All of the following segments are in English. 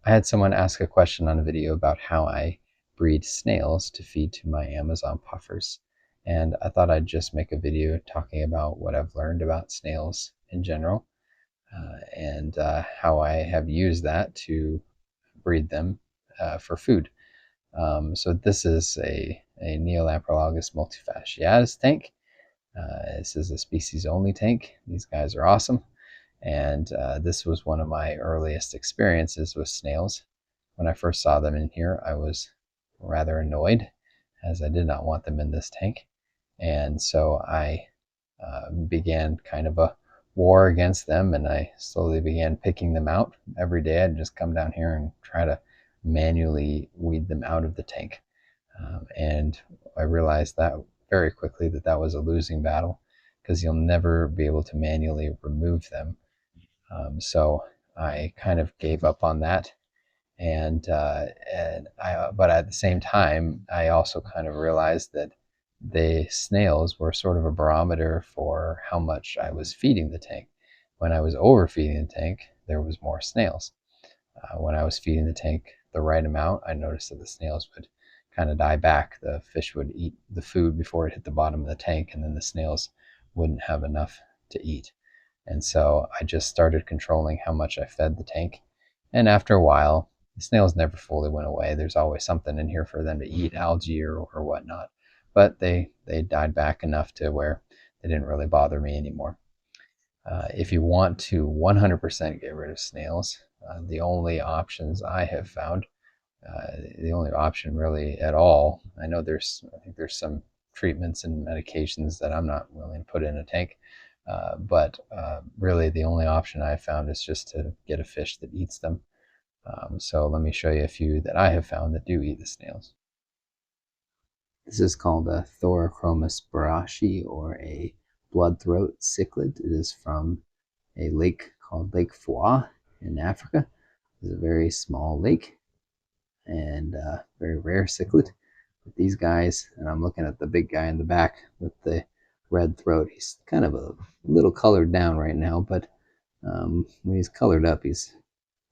I had someone ask a question on a video about how I breed snails to feed to my Amazon puffers. And I thought I'd just make a video talking about what I've learned about snails in general, and how I have used that to breed them for food. So this is a Neolaprologus multifasciatus tank. This is a species only tank. These guys are awesome. And this was one of my earliest experiences with snails. When I first saw them in here, I was rather annoyed, as I did not want them in this tank. And so I began kind of a war against them, and I slowly began picking them out. Every day I'd just come down here and try to manually weed them out of the tank. And I realized that very quickly that was a losing battle, because you'll never be able to manually remove them. So I kind of gave up on that, but at the same time, I also kind of realized that the snails were sort of a barometer for how much I was feeding the tank. When I was overfeeding the tank, there was more snails. When I was feeding the tank the right amount, I noticed that the snails would kind of die back. The fish would eat the food before it hit the bottom of the tank, and then the snails wouldn't have enough to eat. And so I just started controlling how much I fed the tank. And after a while, the snails never fully went away. There's always something in here for them to eat, algae or whatnot. But they died back enough to where they didn't really bother me anymore. If you want to 100% get rid of snails, the only options I have found, the only option really at all, I think there's some treatments and medications that I'm not willing to put in a tank. But really the only option I've found is just to get a fish that eats them. So let me show you a few that I have found that do eat the snails. This is called a Thoracochromis barashi, or a bloodthroat cichlid. It is from a lake called Lake Foix in Africa. It's a very small lake and very rare cichlid. But these guys, and I'm looking at the big guy in the back with the red throat. He's kind of a little colored down right now, but when he's colored up, he's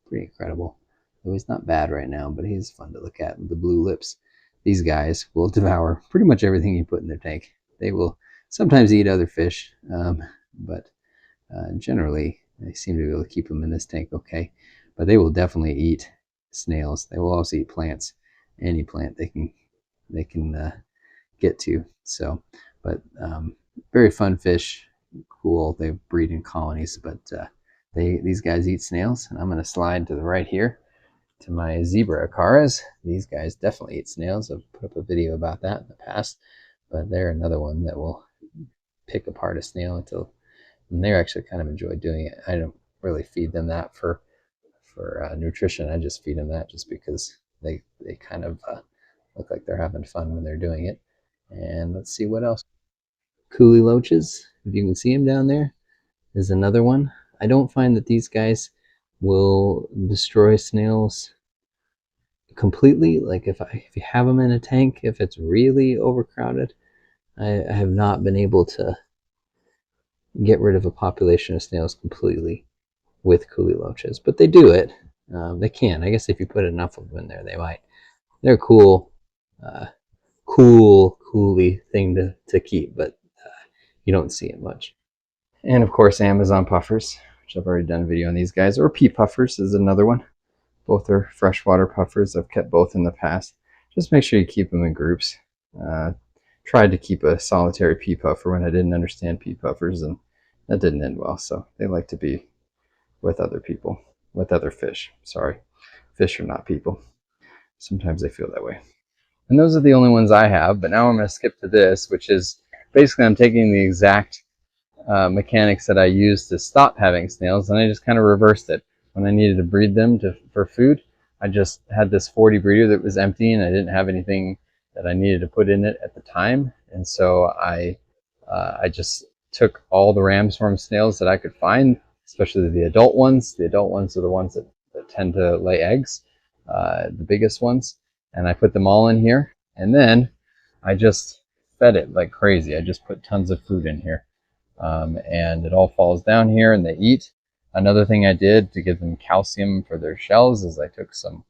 pretty incredible. So he's not bad right now, but he's fun to look at with the blue lips. These guys will devour pretty much everything you put in their tank. They will sometimes eat other fish, but generally they seem to be able to keep them in this tank okay. But they will definitely eat snails. They will also eat plants, any plant they can get to. So, but very fun fish, cool. They breed in colonies, but these guys eat snails. And I'm going to slide to the right here to my zebra acaras. These guys definitely eat snails. I've put up a video about that in the past, but they're another one that will pick apart a snail and they actually kind of enjoy doing it. I don't really feed them that for nutrition. I just feed them that just because they kind of look like they're having fun when they're doing it. And let's see what else. Coolie loaches, if you can see them down there, is another one. I don't find that these guys will destroy snails completely. Like if you have them in a tank, if it's really overcrowded, I have not been able to get rid of a population of snails completely with coolie loaches, but they do it. They can. I guess if you put enough of them in there, they might. They're cool, coolie thing to keep, but you don't see it much. And of course, Amazon puffers, which I've already done a video on these guys, or pea puffers is another one. Both are freshwater puffers. I've kept both in the past. Just make sure you keep them in groups. Tried to keep a solitary pea puffer when I didn't understand pea puffers, and that didn't end well. So they like to be with other people, with other fish. Sorry, fish are not people. Sometimes they feel that way. And those are the only ones I have, but now I'm going to skip to this, which is basically I'm taking the exact mechanics that I used to stop having snails, and I just kind of reversed it. When I needed to breed them for food, I just had this 40 breeder that was empty, and I didn't have anything that I needed to put in it at the time. And so I just took all the ramsworm snails that I could find, especially the adult ones. The adult ones are the ones that tend to lay eggs, the biggest ones. And I put them all in here. And then I just fed it like crazy. I just put tons of food in here. And it all falls down here and they eat. Another thing I did to give them calcium for their shells is I took some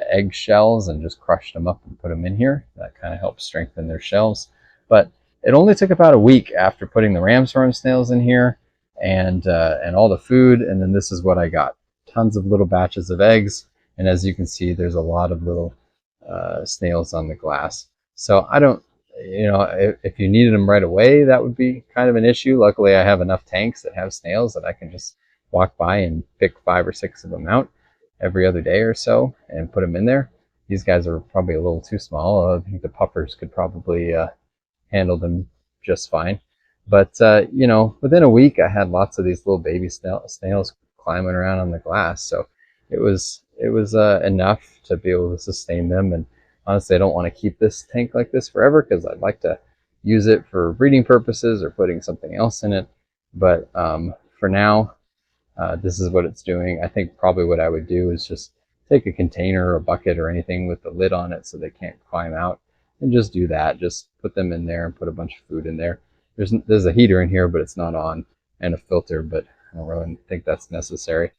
egg shells and just crushed them up and put them in here. That kind of helps strengthen their shells. But it only took about a week after putting the ramshorn snails in here and all the food, and then this is what I got. Tons of little batches of eggs, and as you can see, there's a lot of little snails on the glass. So I don't, if you needed them right away, that would be kind of an issue. Luckily, I have enough tanks that have snails that I can just walk by and pick 5 or 6 of them out every other day or so and put them in there. These guys are probably a little too small. I think the puppers could probably handle them just fine. But within a week, I had lots of these little baby snails climbing around on the glass. So it was enough to be able to sustain them. And honestly, I don't want to keep this tank like this forever because I'd like to use it for breeding purposes or putting something else in it. But for now, this is what it's doing. I think probably what I would do is just take a container or a bucket or anything with the lid on it so they can't climb out, and just do that. Just put them in there and put a bunch of food in there. There's a heater in here, but it's not on, and a filter, but I don't really think that's necessary.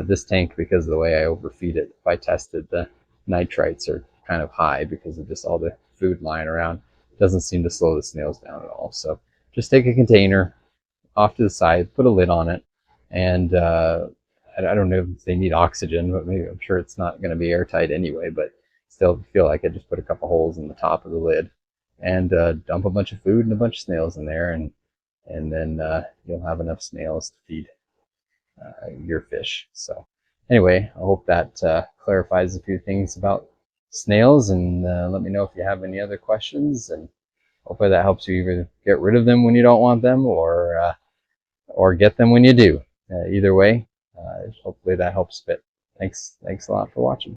This tank, because of the way I overfeed it, if I tested, the nitrites are kind of high because of just all the food lying around. It doesn't seem to slow the snails down at all. So just take a container off to the side, put a lid on it, and I don't know if they need oxygen, but maybe I'm sure it's not going to be airtight anyway, but still feel like I just put a couple holes in the top of the lid and dump a bunch of food and a bunch of snails in there, and then you'll have enough snails to feed your fish. So anyway, I hope that clarifies a few things about snails, and let me know if you have any other questions, and hopefully that helps you either get rid of them when you don't want them or get them when you do. Either way, hopefully that helps fit. Thanks a lot for watching.